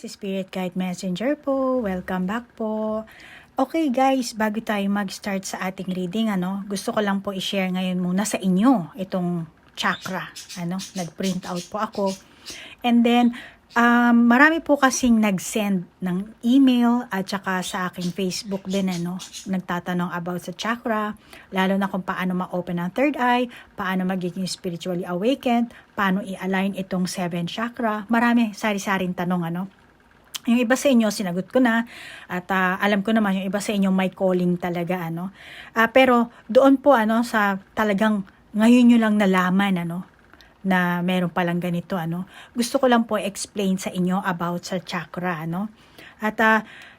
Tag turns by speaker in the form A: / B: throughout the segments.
A: guys, Spirit Guide Messenger po. Welcome back po. Okay guys, bago tayo mag-start sa ating reading, gusto ko lang po i-share ngayon muna sa inyo itong chakra. Nag-print out po ako. And then, marami po kasing nag-send ng email at saka sa aking Facebook din, nagtatanong about sa chakra, lalo na kung paano ma-open ang third eye, paano magiging spiritually awakened, paano i-align itong 7 chakra. Marami, sari-saring tanong, Yung iba sa inyo, sinagot ko na, at alam ko naman, yung iba sa inyo may calling talaga, pero doon po, sa talagang ngayon nyo lang nalaman, na meron palang ganito, gusto ko lang po explain sa inyo about sa chakra, At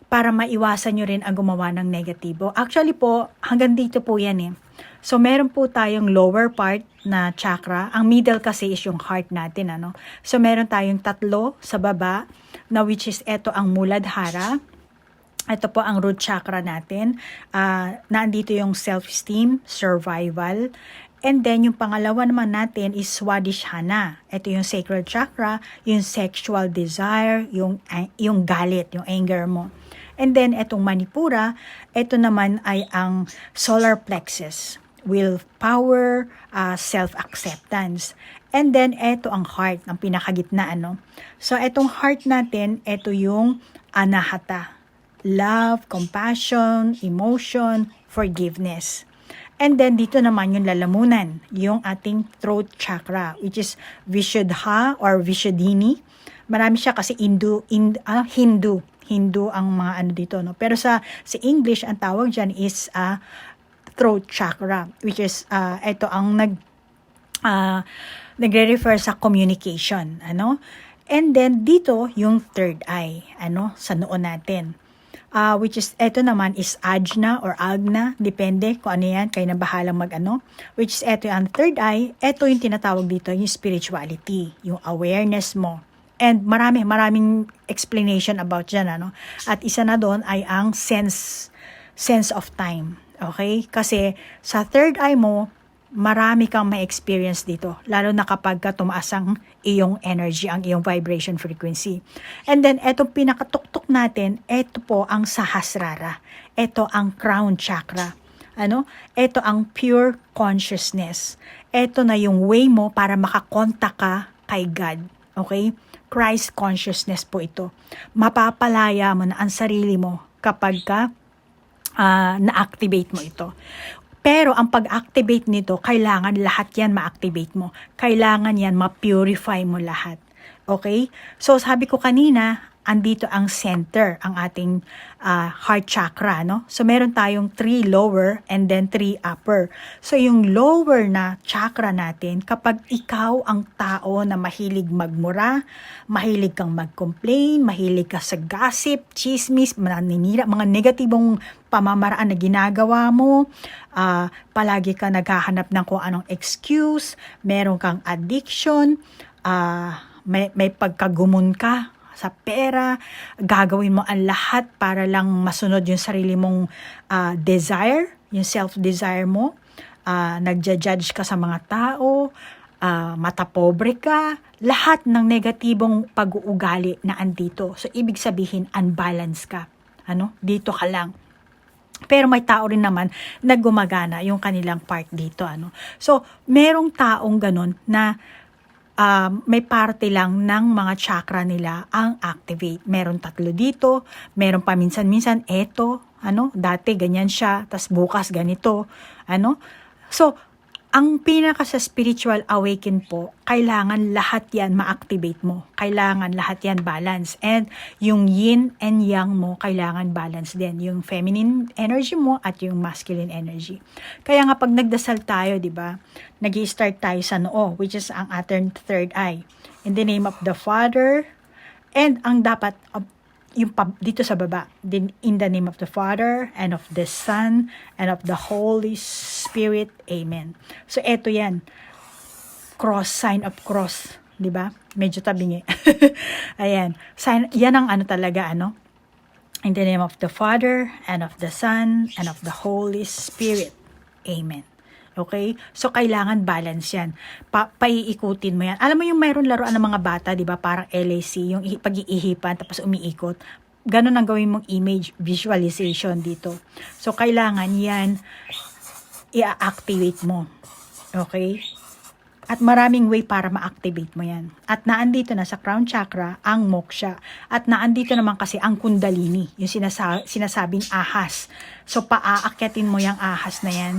A: para maiwasan nyo rin ang gumawa ng negatibo. Actually po, hanggang dito po yan So, meron po tayong lower part na chakra. Ang middle kasi is yung heart natin, So, meron tayong 3 sa baba, na which is ito ang Muladhara. Ito po ang root chakra natin. Nandito yung self-esteem, survival. And then, yung pangalawa naman natin is Swadhisthana. Ito yung sacral chakra, yung sexual desire, yung galit, yung anger mo. And then, itong Manipura, ito naman ay ang solar plexus, willpower, self-acceptance. And then, ito ang heart, ang pinakagitna, So, itong heart natin, ito yung Anahata. Love, compassion, emotion, forgiveness. And then, dito naman yung lalamunan, yung ating throat chakra, which is Vishuddha or Vishuddhini. Marami siya kasi Hindu ang mga dito, Pero sa English, ang tawag dyan is throat chakra, which is, ito ang nagre-refer sa communication, And then, dito, yung third eye, sa noon natin. Which is, ito naman is Ajna or Agna, depende kung ano yan, kayo na bahalang which is, ito yung third eye, ito yung tinatawag dito, yung spirituality, yung awareness mo. And maraming explanation about dyan, At isa na doon ay ang sense of time, okay? Kasi sa third eye mo, marami kang ma-experience dito, lalo na kapag tumaas ang iyong energy, ang iyong vibration frequency. And then, etong pinakatuktok natin, ito po ang Sahasrara. Ito ang crown chakra. Ito ang pure consciousness. Ito na yung way mo para makakontak ka kay God. Okay? Christ consciousness po ito. Mapapalaya mo na ang sarili mo kapag na-activate mo ito. Pero ang pag-activate nito, kailangan lahat yan ma-activate mo. Kailangan yan ma-purify mo lahat. Okay? So sabi ko kanina, andito ang center, ang ating heart chakra, So meron tayong 3 lower and then 3 upper. So yung lower na chakra natin, kapag ikaw ang tao na mahilig magmura, mahilig kang mag-complain, mahilig ka sa gossip, chismis, maninira, mga negatibong pamamaraan na ginagawa mo, palagi ka naghahanap ng kung anong excuse, meron kang addiction, may pagkagumon ka sa pera, gagawin mo ang lahat para lang masunod yung sarili mong desire, yung self-desire mo, nagja-judge ka sa mga tao, matapobre ka, lahat ng negatibong pag-uugali na andito. So, ibig sabihin, unbalanced ka. Dito ka lang. Pero may tao rin naman na gumagana yung kanilang part dito. So, merong taong ganun na may parte lang ng mga chakra nila ang activate. Meron 3 dito, meron pa minsan-minsan eto, dati ganyan siya, tas bukas ganito, So, ang pinaka sa spiritual awaken po, kailangan lahat yan ma-activate mo. Kailangan lahat yan balance. And yung yin and yang mo, kailangan balance din. Yung feminine energy mo at yung masculine energy. Kaya nga pag nagdasal tayo, di ba, nag-i-start tayo sa noo, which is ang ating third eye. In the name of the Father, and ang dapat, yung dito sa baba, din in the name of the Father and of the Son and of the Holy Spirit. Amen. So eto yan, cross, sign of cross, di ba? Medyo tabingi. Ayan, sign, yan ang talaga, in the name of the Father and of the Son and of the Holy Spirit. Amen. Okay? So, kailangan balance yan. Paiikutin mo yan. Alam mo yung mayroon laruan ng mga bata, di ba? Parang LAC, yung pag-iihipan, tapos umiikot. Ganon ang gawin mong image visualization dito. So, kailangan yan i-activate mo. Okay? At maraming way para ma-activate mo yan. At naandito na sa crown chakra ang moksha. At naandito naman kasi ang kundalini, yung sinasabing ahas. So, paaakyatin mo yung ahas na yan.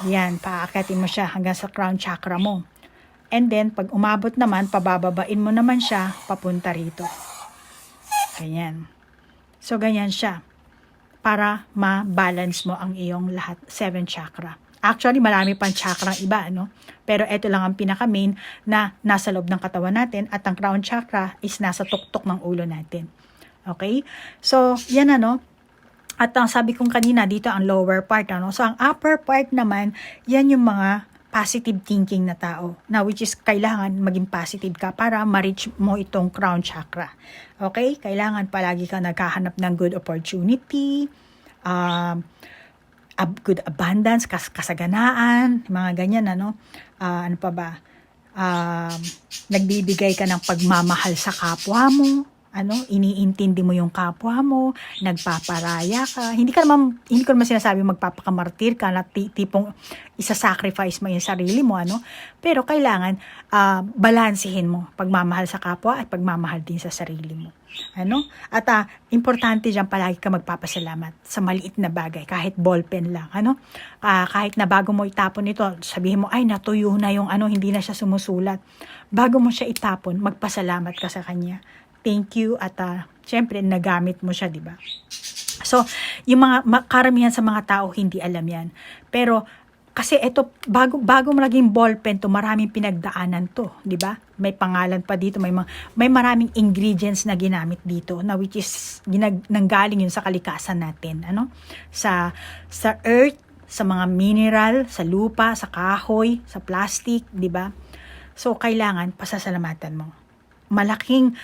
A: Yan, paaakyatin mo siya hanggang sa crown chakra mo. And then, pag umabot naman, pabababain mo naman siya papunta rito. Ganyan. So, ganyan siya. Para ma-balance mo ang iyong lahat, 7 chakra. Actually, marami pang chakra iba, no? Pero ito lang ang pinaka-main na nasa loob ng katawan natin at ang crown chakra is nasa tuktok ng ulo natin. Okay? So, yan ano. At ang sabi kong kanina, dito ang lower part, ano? So, ang upper part naman, yan yung mga positive thinking na tao. Na which is, kailangan maging positive ka para ma-reach mo itong crown chakra. Okay? Kailangan palagi ka naghahanap ng good opportunity, good abundance, kasaganaan, mga ganyan, ano? Ano pa ba? Nagbibigay ka ng pagmamahal sa kapwa mo, ano? Iniintindi mo yung kapwa mo, nagpaparaya ka. Hindi ko naman sinasabi magpapakamartir ka na tipong isa-sacrifice mo yung sarili mo, ano? Pero kailangan balansehin mo pagmamahal sa kapwa at pagmamahal din sa sarili mo. Ano? At importante diyan palagi ka magpapasalamat sa maliit na bagay, kahit ballpen lang, ano? Kahit na bago mo itapon ito, sabihin mo ay natuyo na yung ano, hindi na siya sumusulat. Bago mo siya itapon, magpasalamat ka sa kanya. Thank you at syempre nagamit mo siya, di ba? So, yung mga karamihan sa mga tao hindi alam 'yan. Pero kasi ito, bago naging ballpen to, maraming pinagdaanan to, di ba? May pangalan pa dito, may maraming ingredients na ginamit dito, na which is nanggaling yun sa kalikasan natin, ano? Sa earth, sa mga mineral, sa lupa, sa kahoy, sa plastic, di ba? So, kailangan pasasalamatan mo. Malaking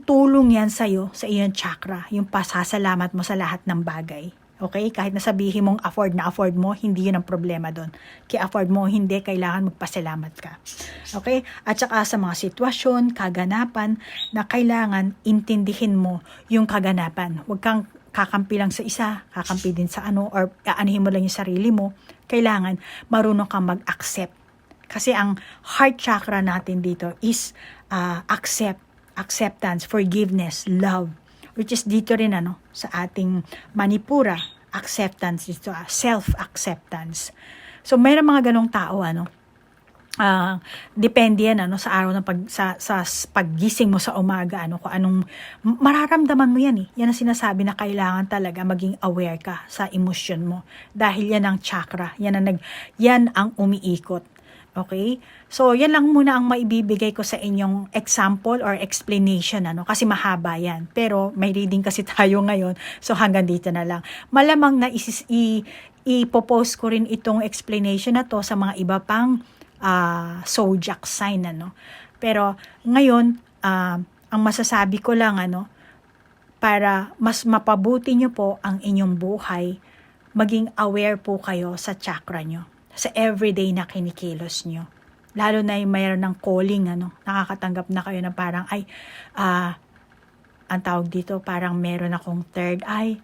A: tulong yan sa'yo, sa iyong chakra, yung pasasalamat mo sa lahat ng bagay. Okay? Kahit nasabihin mong afford mo, hindi yun ang problema doon. Kaya afford mo, hindi, kailangan magpasalamat ka. Okay? At saka sa mga sitwasyon, kaganapan, na kailangan intindihin mo yung kaganapan. Huwag kang kakampi lang sa isa, kakampi din sa ano, or aanihin mo lang yung sarili mo. Kailangan marunong kang mag-accept. Kasi ang heart chakra natin dito is acceptance, forgiveness, love. Which is dito rin ano, sa ating Manipura, acceptance dito, self-acceptance. So mayroon mga ganong tao, ano, depende yan ano, sa araw ng sa paggising mo sa umaga, ano, kung anong mararamdaman mo yan, yan ang sinasabi na kailangan talaga maging aware ka sa emosyon mo, dahil yan ang chakra, yan ang umiikot. Okay? So, yan lang muna ang maibibigay ko sa inyong example or explanation, ano, kasi mahaba yan. Pero, may reading kasi tayo ngayon, so hanggang dito na lang. Malamang na ipopost ko rin itong explanation na to sa mga iba pang zodiac sign, ano. Pero, ngayon, ang masasabi ko lang, ano, para mas mapabuti nyo po ang inyong buhay, maging aware po kayo sa chakra nyo, sa everyday na kinikilos nyo. Lalo na yung mayroon ng calling, ano, nakakatanggap na kayo na parang, ang tawag dito, parang meron akong third eye,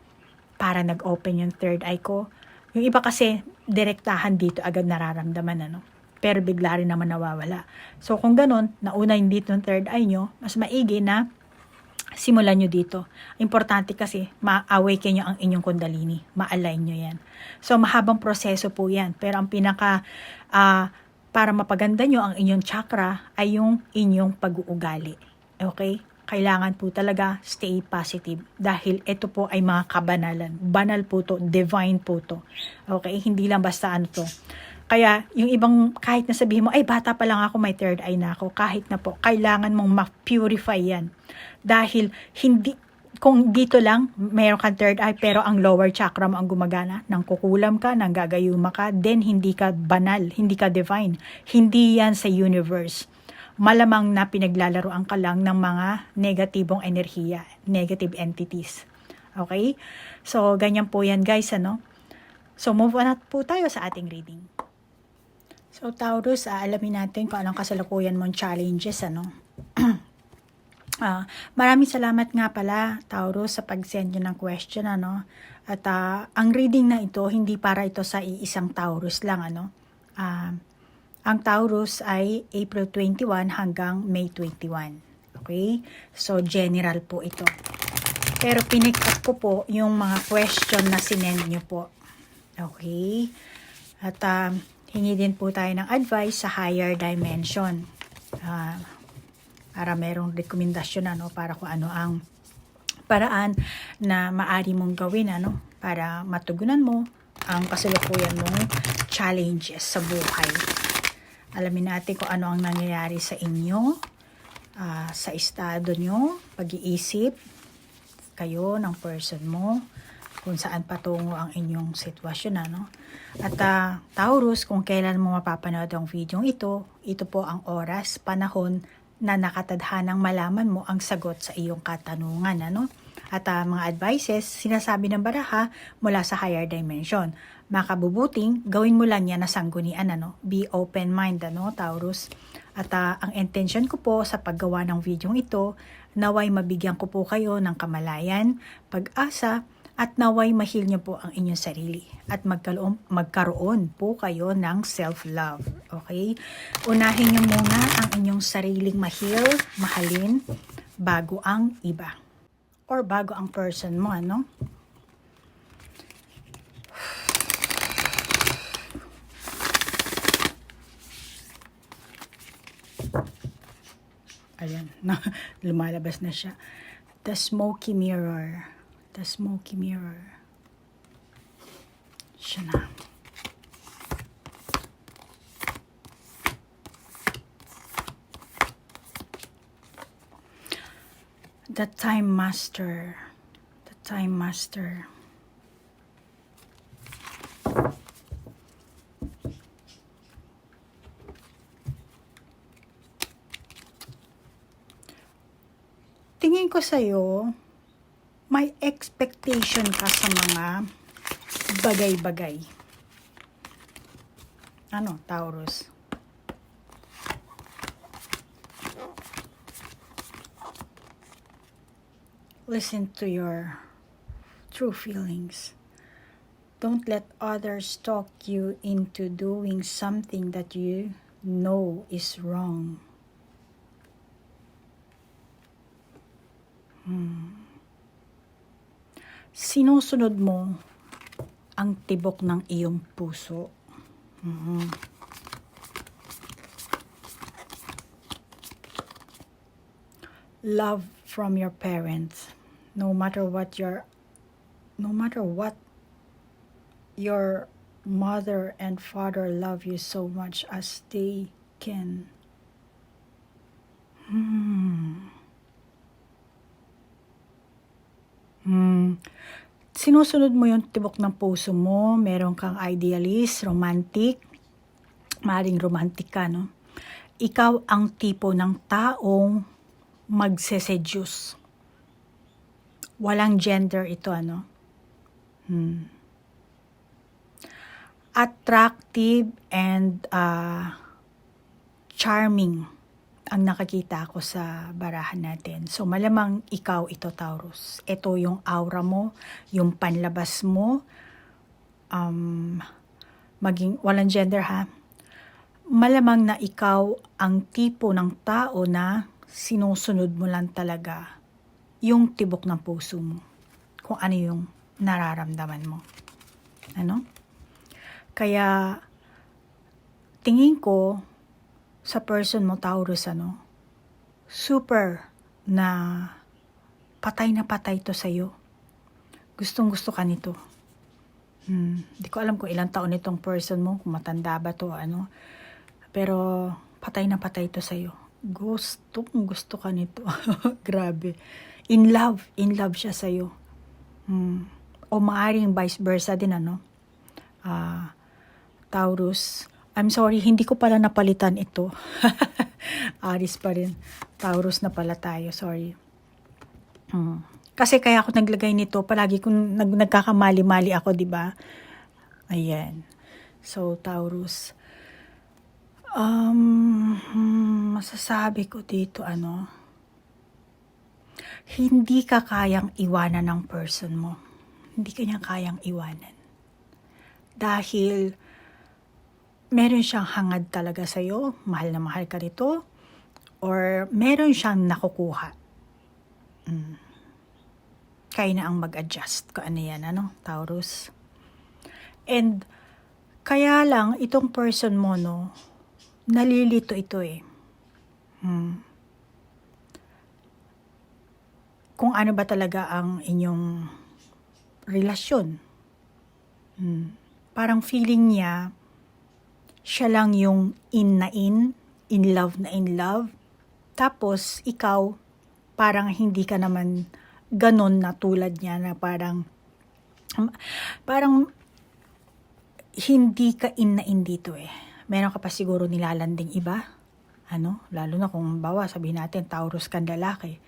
A: para nag-open yung third eye ko. Yung iba kasi, direktahan dito agad nararamdaman, ano, pero bigla rin naman nawawala. So, kung ganun, nauna yung dito yung third eye nyo, mas maigi na simulan nyo dito. Importante kasi, ma-awaken nyo ang inyong kundalini. Ma-align nyo yan. So, mahabang proseso po yan. Pero ang pinaka, para mapaganda nyo ang inyong chakra, ay yung inyong pag-uugali. Okay? Kailangan po talaga stay positive. Dahil ito po ay mga kabanalan. Banal po to. Divine po to. Okay? Hindi lang basta ano to. Kaya, yung ibang, kahit na sabihin mo, ay bata pa lang ako, may third eye na ako. Kahit na po, kailangan mong ma-purify yan. Dahil, kung dito lang, mayroon kang third eye, pero ang lower chakra mo ang gumagana, nang kukulam ka, nang gagayuma ka, then hindi ka banal, hindi ka divine. Hindi yan sa universe. Malamang na pinaglalaroan ka lang ng mga negatibong enerhiya, negative entities. Okay? So, ganyan po yan guys, ano? So, move on na po tayo sa ating reading. So, Taurus, alamin natin kung anong kasalukuyan mong challenges, ano? Maraming salamat nga pala, Taurus, sa pag-send nyo ng question, ano? At ang reading na ito, hindi para ito sa iisang Taurus lang, ano? Ang Taurus ay April 21 hanggang May 21. Okay? So, general po ito. Pero pinick up ko po yung mga question na sinend nyo po. Okay? At hingi din po tayo ng advice sa higher dimension. Para merong rekomendasyon, ano, para kung ano ang paraan na maari mong gawin, ano, para matugunan mo ang kasalukuyan mong challenges sa buhay. Alamin natin kung ano ang nangyayari sa inyo, sa estado nyo, pag-iisip, kayo ng person mo, kung saan patungo ang inyong sitwasyon, ano. At Taurus, kung kailan mo mapapanood ang video ito po ang oras, panahon na nakatadhanang malaman mo ang sagot sa iyong katanungan, ano. At mga advices, sinasabi ng baraha mula sa higher dimension. Makabubuting, gawin mo lang yan na sanggunian, ano. Be open mind, ano, Taurus. At ang intention ko po sa paggawa ng video ito, naway mabigyan ko po kayo ng kamalayan, pag-asa, at naway mahil niyo po ang inyong sarili. At magkaroon po kayo ng self-love. Okay? Unahin niyo muna ang inyong sariling mahalin, bago ang iba. Or bago ang person mo, ano? Ayan, lumalabas na siya. The smoky mirror. The smoky mirror. Siya na. The time master. The time master. Tingin ko sa'yo, may expectation ka sa mga bagay-bagay. Ano, Taurus? Listen to your true feelings. Don't let others talk you into doing something that you know is wrong. Sinusunod mo ang tibok ng iyong puso. Love from your parents. No matter what your mother and father love you so much as they can. Sinusunod mo yung tibok ng puso mo, meron kang idealist, romantic, maring romantic ka, no? Ikaw ang tipo ng taong magseseduce. Walang gender ito, ano? Attractive and charming ang nakakita ko sa barahan natin. So, malamang ikaw ito, Taurus. Ito yung aura mo, yung panlabas mo, walang gender, ha? Malamang na ikaw ang tipo ng tao na sinusunod mo lang talaga yung tibok ng puso mo. Kung ano yung nararamdaman mo. Ano? Kaya, tingin ko, sa person mo, Taurus, ano, super na patay to sa'yo. Gustong-gusto ka nito. Di ko alam kung ilang taon itong person mo, kung matanda ba to, ano. Pero, patay to sa'yo. Gusto ka nito. Grabe. In love siya sa'yo. O maaring vice versa din, ano. Taurus, I'm sorry, hindi ko pala napalitan ito. Aries pa rin. Taurus na pala tayo, sorry. Kasi kaya ako naglagay nito, palagi kung nagkakamali-mali ako, di ba? Ayan. So, Taurus, masasabi ko dito, hindi ka kayang iwanan ng person mo. Hindi ka niya kayang iwanan. Dahil, meron siyang hangad talaga sa'yo, mahal na mahal ka nito, or meron siyang nakukuha. Kaya na ang mag-adjust kung ano yan, Taurus. And, kaya lang, itong person mo, nalilito ito eh. Kung ano ba talaga ang inyong relasyon. Parang feeling niya, siya lang yung in love na in love. Tapos, ikaw, parang hindi ka naman ganon na tulad niya na parang hindi ka in dito eh. Meron ka pa siguro nilalanding iba. Lalo na kung bawa, sabihin natin, Taurus kang lalaki.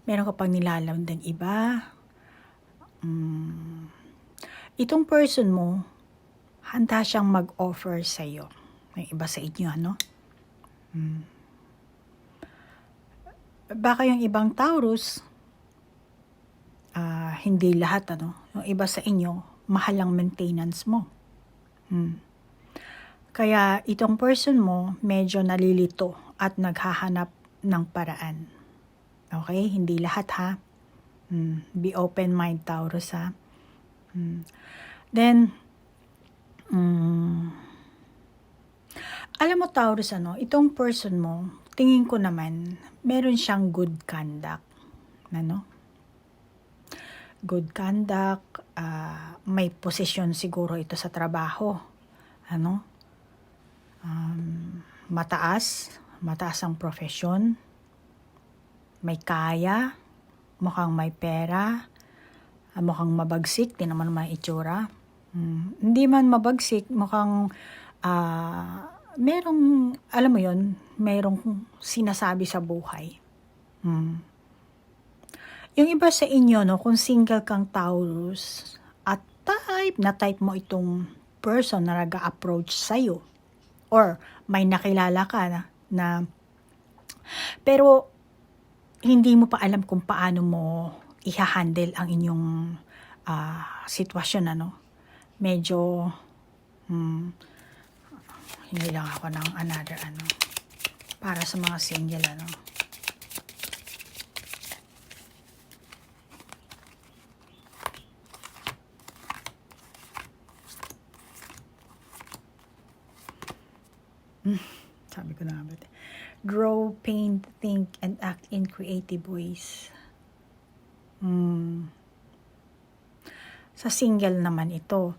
A: Meron ka pang nilalanding iba. Itong person mo, handa siyang mag-offer sa'yo. May iba sa inyo, Baka yung ibang Taurus, hindi lahat, yung iba sa inyo, mahal ang maintenance mo. Kaya itong person mo, medyo nalilito at naghahanap ng paraan. Okay? Hindi lahat, ha? Be open mind, Taurus, ha? Then, alam mo, Taurus, itong person mo, tingin ko naman, meron siyang good conduct. Good conduct, may posisyon siguro ito sa trabaho. Mataas ang profesyon, may kaya, mukhang may pera, mukhang mabagsik, di naman may itsura. Hindi man mabagsik, mukhang merong, alam mo yon, merong sinasabi sa buhay. Yung iba sa inyo, kung single kang Taurus, at type mo itong person na nag-approach sa'yo, or may nakilala ka na pero hindi mo pa alam kung paano mo i-handle ang inyong sitwasyon, medyo hindi lang ako ng another para sa mga single, sabi ko na nga ba, draw, paint, think, and act in creative ways. Sa single naman ito.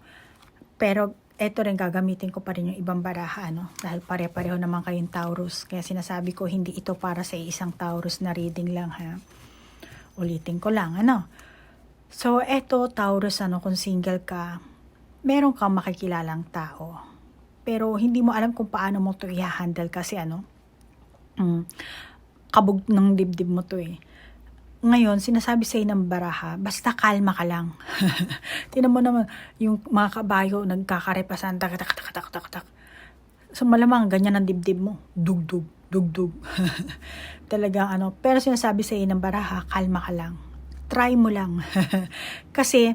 A: Pero, eto rin gagamitin ko pa rin yung ibang baraha, dahil pare-pareho naman kayong Taurus. Kaya sinasabi ko, hindi ito para sa isang Taurus na reading lang, ha. Ulitin ko lang, So, eto, Taurus, kung single ka, meron kang makikilalang tao. Pero, hindi mo alam kung paano mo ito i-handle kasi, kabog ng dibdib mo to eh. Ngayon, sinasabi sa'yo ng baraha, basta kalma ka lang. Tingnan mo naman, yung mga kabayo, nagkakarepasan, tak. So, malamang, ganyan ang dibdib mo. Dugdug. Talagang pero sinasabi sa'yo ng baraha, kalma ka lang. Try mo lang. Kasi,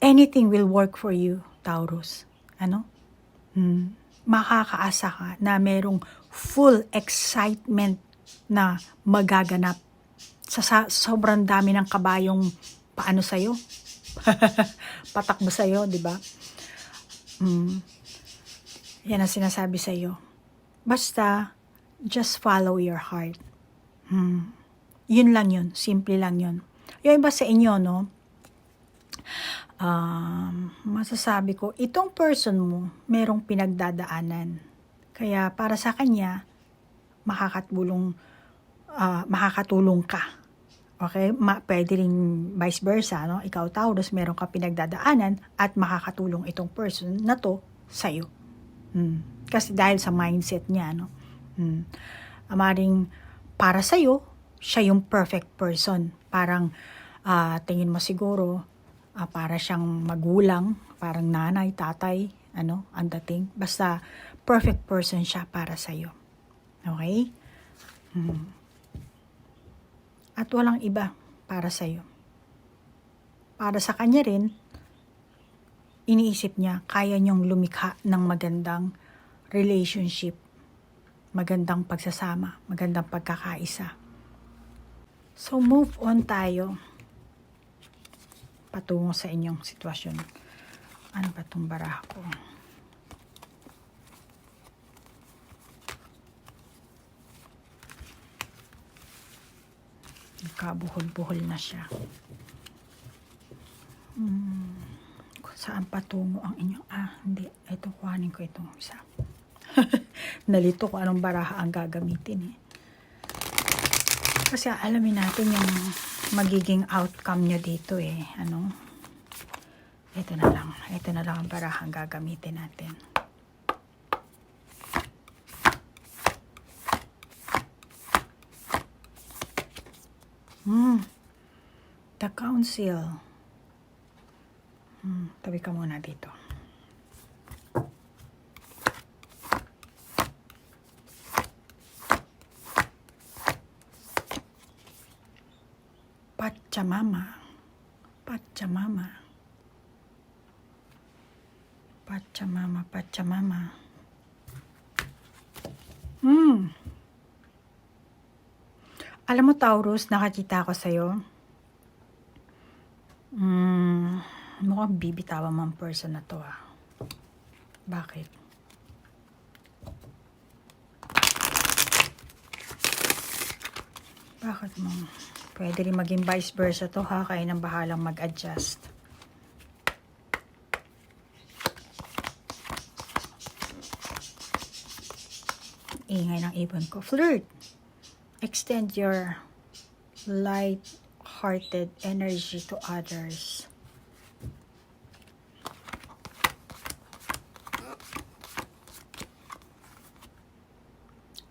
A: anything will work for you, Taurus. Makakaasa ka na merong full excitement na magaganap sa sobrang dami ng kabayong paano sa'yo. Patakbo sa'yo, di ba? Yan ang sinasabi sa'yo. Basta, just follow your heart. Yun lang yun. Simple lang yun. Yung iba sa inyo, masasabi ko, itong person mo, merong pinagdadaanan. Kaya para sa kanya, makakatulong ka. Okay? Pwede rin vice versa, Ikaw, Taurus, meron ka pinagdadaanan at makakatulong itong person na to sa'yo. Kasi dahil sa mindset niya, Amaring para sa'yo, siya yung perfect person. Parang tingin mo siguro, para siyang magulang, parang nanay, tatay, ang dating. Basta perfect person siya para sa'yo. Okay? At walang iba para sa'yo. Para sa kanya rin, iniisip niya, kaya niyong lumikha ng magandang relationship, magandang pagsasama, magandang pagkakaisa. So move on tayo patungo sa inyong sitwasyon. Ano ba itong baraha ko? Nagkabuhol-buhol na siya. Kung saan patungo ang inyong, hindi, ito, kuhanin ko itong isa. Nalito ko anong baraha ang gagamitin Kasi alamin natin yung magiging outcome nyo dito ito na lang ang baraha ang gagamitin natin. The Council. Tabi ka muna dito. Pachamama. Pachamama. Pachamama, Pachamama. Alam mo, Taurus, nakakita ko sa'yo. Mukhang bibitawan mo ang person na to Bakit? Bakit mo? Pwede rin maging vice versa to kaya nang bahalang mag-adjust. Ingay ng ibon ko. Flirt. Extend your light-hearted energy to others.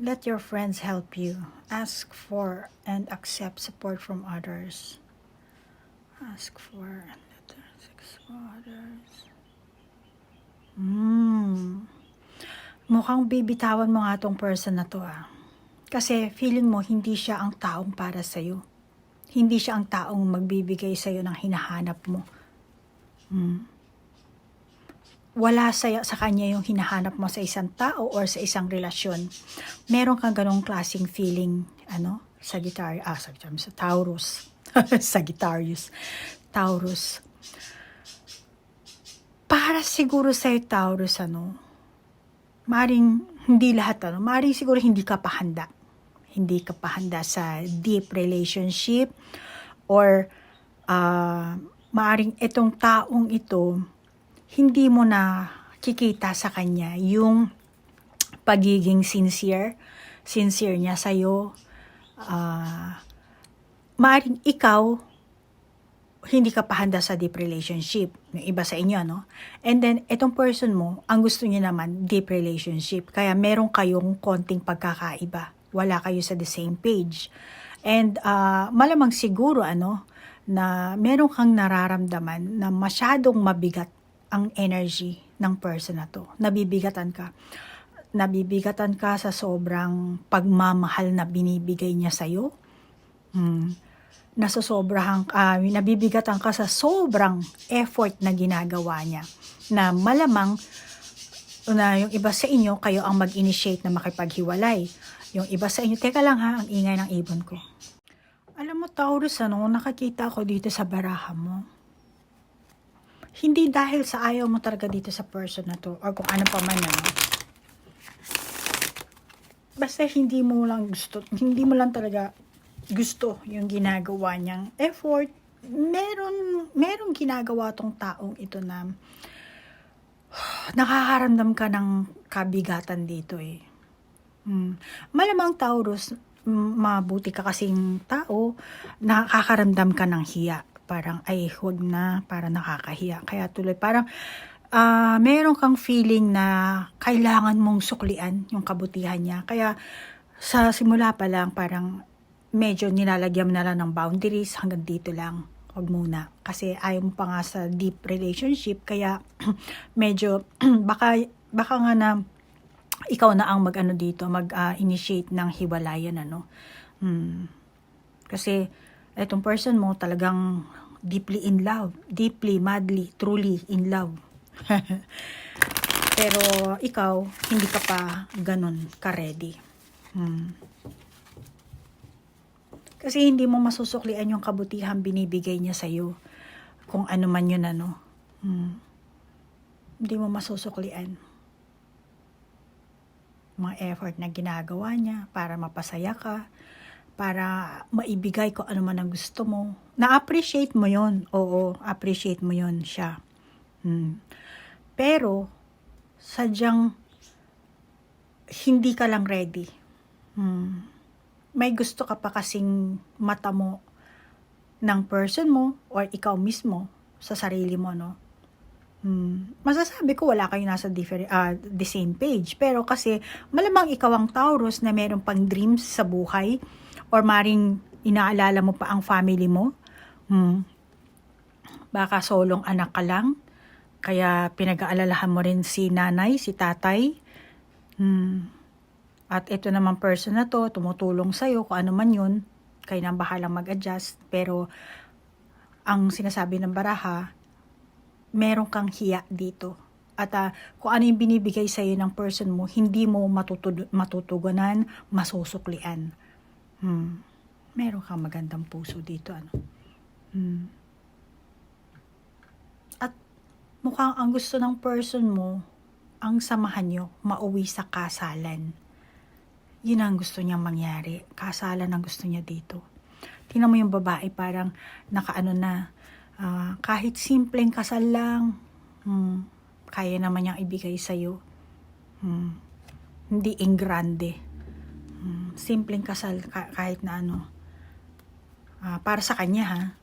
A: Let your friends help you. Ask for and accept support from others. Ask for and accept others. Mukhang bibitawan mo nga tong person na to Kasi feeling mo hindi siya ang taong para sa'yo. Hindi siya ang taong magbibigay sa'yo ng hinahanap mo. Wala sa kanya yung hinahanap mo sa isang tao or sa isang relasyon. Meron kang ganong klaseng feeling, sa Taurus. Sagittarius. Taurus. Para siguro sa'yo, Taurus, maring hindi lahat, maring siguro hindi ka pa handa. Hindi ka pa handa sa deep relationship or maaring itong taong ito hindi mo na kikita sa kanya yung pagiging sincere niya sa'yo. Maaring ikaw hindi ka pa handa sa deep relationship. Yung iba sa inyo, And then, itong person mo, ang gusto niya naman, deep relationship. Kaya meron kayong konting pagkakaiba. Wala kayo sa the same page. And malamang siguro, na meron kang nararamdaman na masyadong mabigat ang energy ng person na to. Nabibigatan ka. Nabibigatan ka sa sobrang pagmamahal na binibigay niya sa'yo. Nabibigatan ka sa sobrang effort na ginagawa niya. Na malamang na yung iba sa inyo, kayo ang mag-initiate na makipaghiwalay. Yung iba sa inyo, teka lang ang ingay ng ibon ko. Alam mo, Taurus, nakakita ko dito sa baraha mo. Hindi dahil sa ayaw mo talaga dito sa person na to, or kung ano pa man, Basta hindi mo lang talaga gusto yung ginagawa niyang effort. Merong ginagawa tong taong ito na nakakaramdam ka ng kabigatan dito Malamang, Taurus, mabuti ka kasing tao, nakakaramdam ka ng hiya. Parang, huwag na, parang nakakahiya. Kaya tuloy, parang, meron kang feeling na kailangan mong suklian yung kabutihan niya. Kaya, sa simula pa lang, parang, medyo nilalagyan mo na lang ng boundaries, hanggang dito lang. wag muna. Kasi ayaw mo pa nga sa deep relationship, kaya medyo baka nga na ikaw na ang mag-ano dito, mag-initiate ng hiwalayan, ano. Kasi etong person mo talagang deeply in love, deeply, madly, truly in love. Pero ikaw, hindi ka pa ganun ka-ready. Kasi hindi mo masusuklian yung kabutihan binibigay niya sa'yo. Kung ano man yun, ano. Hindi mo masusuklian. Mga effort na ginagawa niya para mapasaya ka, para maibigay ko ano man ang gusto mo. Na-appreciate mo yun. Oo, appreciate mo yun siya. Pero, sadyang hindi ka lang ready. May gusto ka pa kasing mata mo ng person mo or ikaw mismo sa sarili mo, no? Masasabi ko wala kayo nasa the same page. Pero kasi malamang ikaw ang Taurus na meron pang dreams sa buhay or maring inaalala mo pa ang family mo. Baka solong anak ka lang. Kaya pinag-aalalahan mo rin si nanay, si tatay. At ito naman person na to, tumutulong sa'yo, kung ano man yun, kayo nang bahalang mag-adjust. Pero, ang sinasabi ng baraha, meron kang hiya dito. At kung ano yung binibigay sa'yo ng person mo, hindi mo matutugunan, masusuklian. Meron kang magandang puso dito, ano. At mukhang ang gusto ng person mo, ang samahan nyo, mauwi sa kasalan. Yun ang gusto niyang mangyari. Kasalan ang gusto niya dito. Tingnan mo yung babae, parang nakaano na, kahit simpleng kasal lang, kaya naman niyang ibigay sa'yo. Hindi in grande. Simpleng kasal, kahit na ano. Para sa kanya, ha.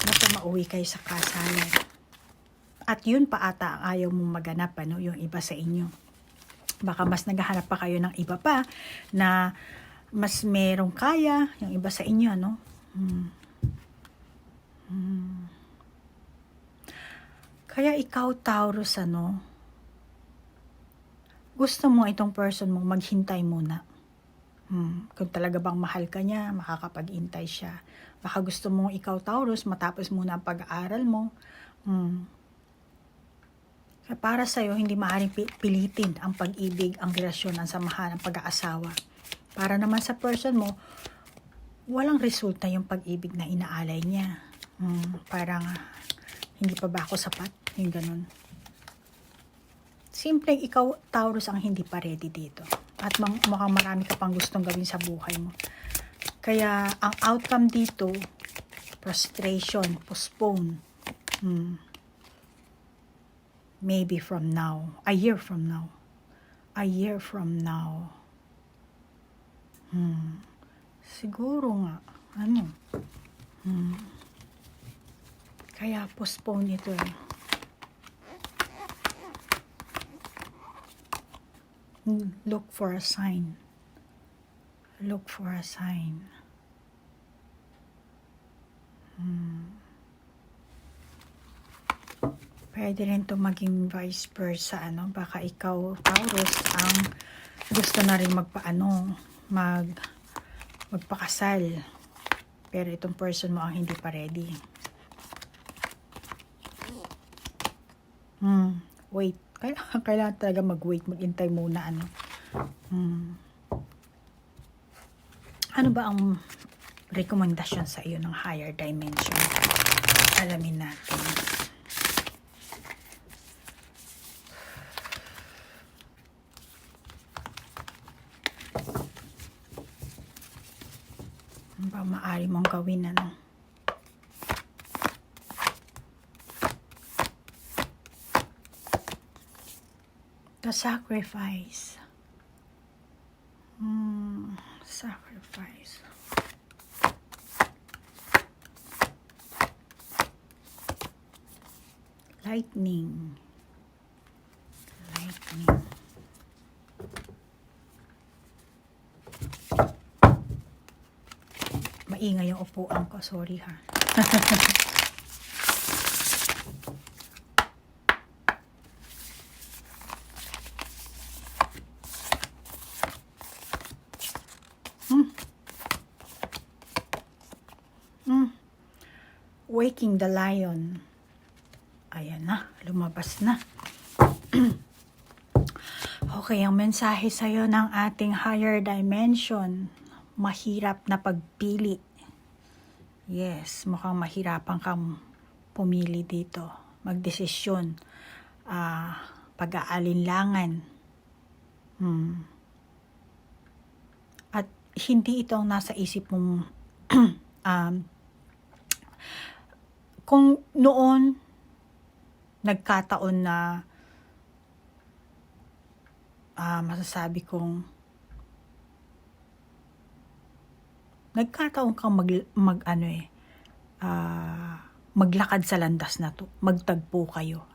A: Basta mauwi kayo sa kasalan. At yun pa ata ang ayaw mong maganap, ano, yung iba sa inyo. Baka mas naghahanap pa kayo ng iba pa na mas merong kaya yung iba sa inyo, no? Kaya ikaw, Taurus, ano, gusto mo itong person mo maghintay muna. Kung talaga bang mahal ka niya, makakapag-intay siya. Baka gusto mo ikaw, Taurus, matapos muna ang pag-aaral mo. Kaya para sa'yo, hindi maaaring pilitin ang pag-ibig, ang relasyon, ang samahan, ang pag-aasawa. Para naman sa person mo, walang resulta yung pag-ibig na inaalay niya. Parang, hindi pa ba ako sapat? Yung ganun. Simpleng ikaw, Taurus, ang hindi pa ready dito. At mukhang marami ka pang gustong gawin sa buhay mo. Kaya, ang outcome dito, frustration, postpone. Maybe from now, a year from now. Siguro nga, ano, kaya postpone ito eh. Look for a sign. Pwede rin to maging vice versa, ano, baka ikaw, Taurus, ang gusto na rin magpakasal. Pero itong person mo ang hindi pa ready. Wait. Kailangan talaga mag-wait, mag-intay muna, ano. Ano ba ang rekomendasyon sa iyo ng higher dimension? Alamin natin. Ano ba maaari mong gawin, ano? The sacrifice. Sacrifice. Lightning. Maingay yung upuan ko. Sorry ha. Waking the Lion. Ayan na, lumabas na. Okay, ang mensahe sa'yo ng ating higher dimension. Mahirap na pagpili. Yes, mukhang mahirapan kang pumili dito. Magdesisyon. Pag-aalinlangan. At hindi ito ang nasa isip mong kung noon nagkataon na masasabi kong nagkataon kang maglakad sa landas na to, magtagpo kayo,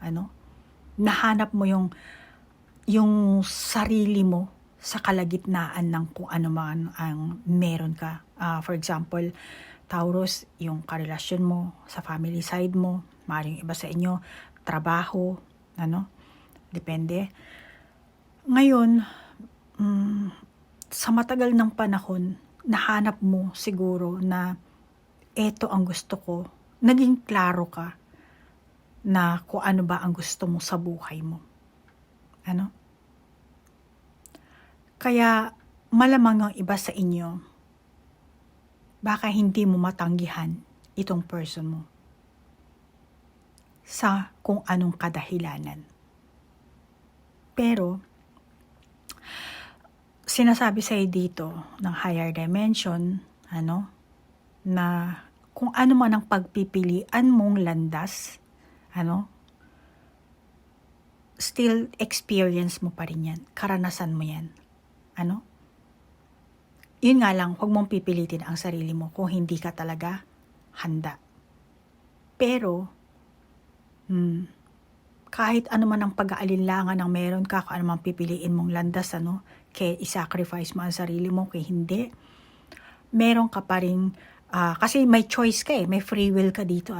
A: nahanap mo yung sarili mo sa kalagitnaan ng kung ano man ang meron ka. For example, Taurus, yung karelasyon mo sa family side mo, maaaring iba sa inyo, trabaho, depende. Ngayon, sa matagal ng panahon, nahanap mo siguro na eto ang gusto ko, naging klaro ka na kung ano ba ang gusto mo sa buhay mo. Kaya malamang ang iba sa inyo, baka hindi mo matanggihan itong person mo sa kung anong kadahilanan. Pero, sinasabi sa'yo dito ng higher dimension, na kung ano man ang pagpipilian mong landas, still experience mo pa rin yan. Karanasan mo yan. Yun nga lang, huwag mong pipilitin ang sarili mo kung hindi ka talaga handa. Pero, kahit ano man ang pag-aalinlangan ng meron ka, kung ano man pipiliin mong landas, kaya i-sacrifice mo ang sarili mo, kaya hindi, meron ka pa rin, kasi may choice ka may free will ka dito,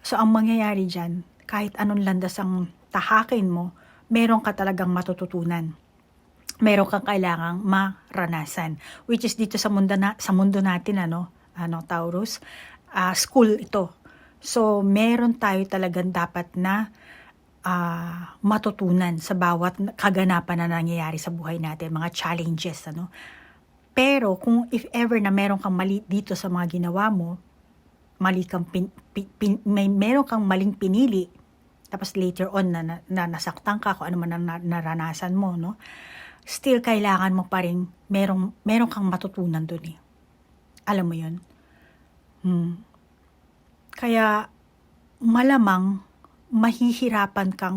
A: So, ang mangyayari dyan, kahit anong landas ang tahakin mo, meron ka talagang matututunan. Meron kang kailangang maranasan, which is dito sa mundo natin, Taurus, school ito. So, meron tayo talagang dapat na matutunan sa bawat kaganapan na nangyayari sa buhay natin, mga challenges, Pero, kung if ever na meron kang mali dito sa mga ginawa mo, meron kang maling pinili, tapos later on na nasaktan ka, kung ano man ang naranasan mo, still kailangan mo pa rin, meron kang matutunan dun Alam mo yun? Kaya, malamang, mahihirapan kang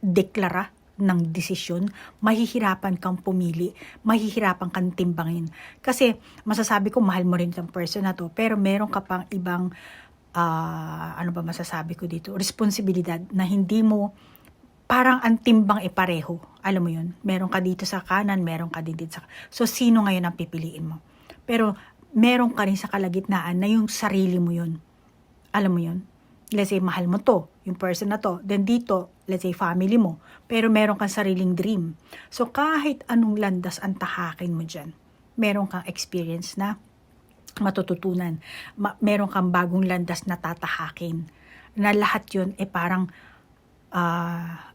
A: deklara ng desisyon, mahihirapan kang pumili, mahihirapan kang timbangin. Kasi, masasabi ko, mahal mo rin itong person na to, pero meron ka pang ibang, masasabi ko dito, responsibilidad na hindi mo, parang ang timbang pareho. Alam mo yun? Meron ka dito sa kanan, meron ka din dito sa... So, sino ngayon ang pipiliin mo? Pero, meron ka rin sa kalagitnaan na yung sarili mo yun. Alam mo yun? Let's say, mahal mo to, yung person na to. Then dito, let's say, family mo. Pero meron kang sariling dream. So, kahit anong landas ang tahakin mo dyan, meron kang experience na matututunan. Meron kang bagong landas na tatahakin. Na lahat yun, parang...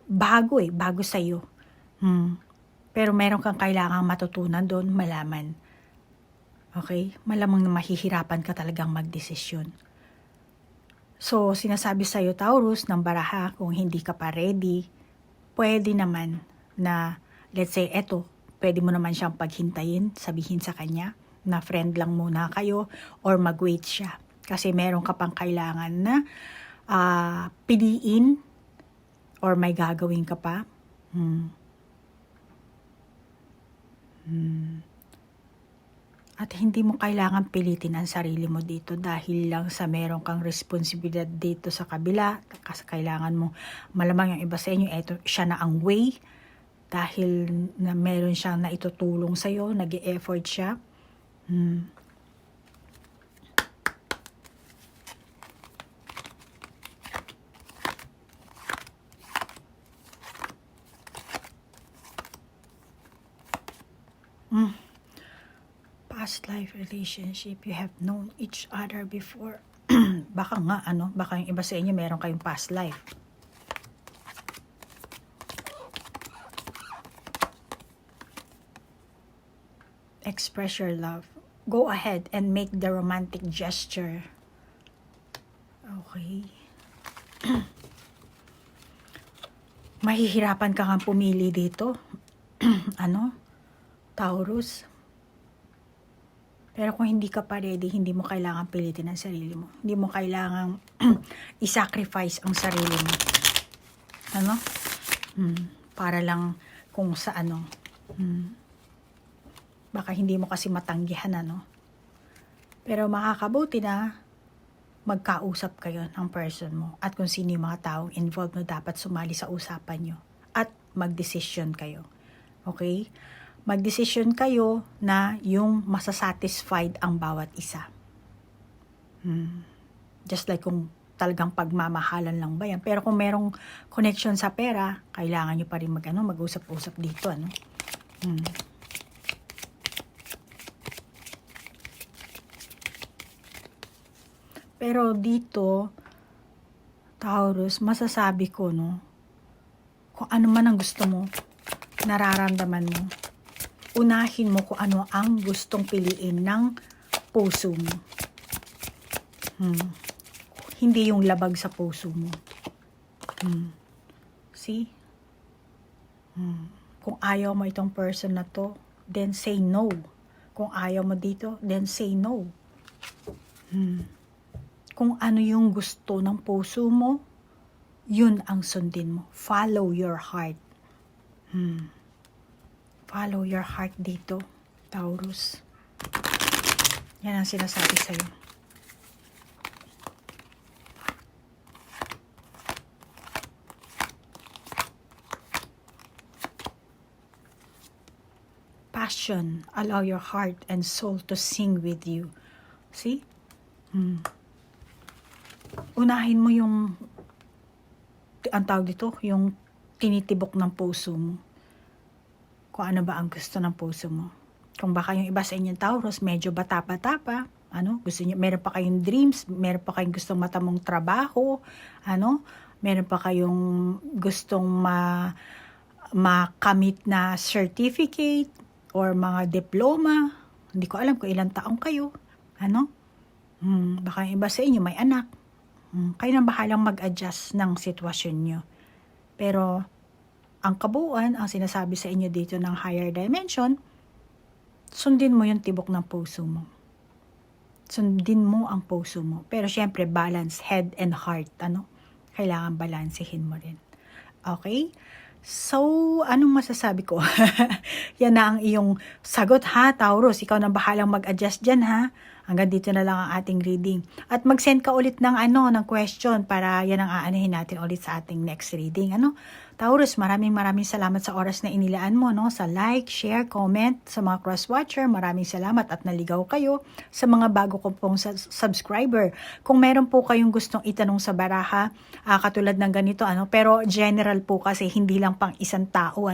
A: bago sa'yo. Pero meron kang kailangang matutunan doon, malaman. Okay? Malamang na mahihirapan ka talagang magdesisyon. So, sinasabi sa'yo, Taurus, ng baraha, kung hindi ka pa ready, pwede naman na, let's say, pwede mo naman siyang paghintayin, sabihin sa kanya, na friend lang muna kayo, or mag-wait siya. Kasi meron ka pang kailangan na piliin, or may gagawin ka pa. At hindi mo kailangan pilitin ang sarili mo dito dahil lang sa meron kang responsibilidad dito sa kabila. Kasi kailangan mo, malamang yung iba sa inyo, siya na ang way. Dahil na meron siyang naitutulong sa'yo, nag-e-effort siya. Past life relationship, you have known each other before. Baka nga, baka yung iba sa inyo meron kayong past life. Express your love. Go ahead and make the romantic gesture. Okay. Mahihirapan ka nga pumili dito. Taurus. Pero kung hindi ka pa ready, hindi mo kailangan pilitin ang sarili mo. Hindi mo kailangan i-sacrifice ang sarili mo. Para lang kung sa baka hindi mo kasi matanggihan, Pero makakabuti na magkausap kayo ng person mo. At kung sino yung mga taong involved na dapat sumali sa usapan nyo. At magdesisyon kayo. Okay? Magdesisyon kayo na yung masasatisfied ang bawat isa. Just like kung talagang pagmamahalan lang ba yan. Pero kung merong connection sa pera, kailangan nyo pa rin mag-usap-usap dito. Pero dito, Taurus, masasabi ko, kung ano man ang gusto mo, nararamdaman mo, unahin mo kung ano ang gustong piliin ng puso mo. Hindi yung labag sa puso mo. See? Kung ayaw mo itong person na to, then say no. Kung ayaw mo dito, then say no. Kung ano yung gusto ng puso mo, yun ang sundin mo. Follow your heart. Follow your heart dito, Taurus. Yan ang sinasabi sa'yo. Passion. Allow your heart and soul to sing with you. See? Unahin mo yung ang tawag dito, yung tinitibok ng puso mo. Kung ano ba ang gusto ng puso mo. Kung baka yung iba sa inyong Taurus, medyo bata-bata pa, gusto niyo, meron pa kayong dreams, meron pa kayong gustong matamong trabaho, meron pa kayong gustong makamit na certificate or mga diploma. Hindi ko alam kung ilang taong kayo. Baka yung iba sa inyo may anak. Kayo nang bahalang mag-adjust ng sitwasyon nyo. Pero ang kabuuan, ang sinasabi sa inyo dito ng higher dimension, sundin mo yung tibok ng puso mo. Sundin mo ang puso mo. Pero syempre, balance head and heart. Kailangan balansehin mo rin. Okay? So, anong masasabi ko? Yan na ang iyong sagot ha, Taurus. Ikaw na bahalang mag-adjust dyan ha. Hanggang dito na lang ang ating reading. At mag-send ka ulit ng ng question para yan ang aanahin natin ulit sa ating next reading. Taurus, maraming salamat sa oras na inilaan mo, sa like, share, comment, sa mga cross-watcher, maraming salamat at naligaw kayo sa mga bago ko pong subscriber. Kung meron po kayong gustong itanong sa baraha, katulad ng ganito, pero general po kasi hindi lang pang isang tao,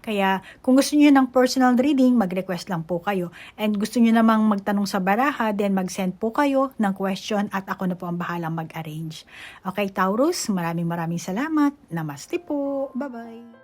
A: Kaya kung gusto niyo ng personal reading, mag-request lang po kayo. And gusto niyo namang magtanong sa baraha, then mag-send po kayo ng question at ako na po ang bahalang mag-arrange. Okay, Taurus, maraming salamat. Namaste po. Bye-bye.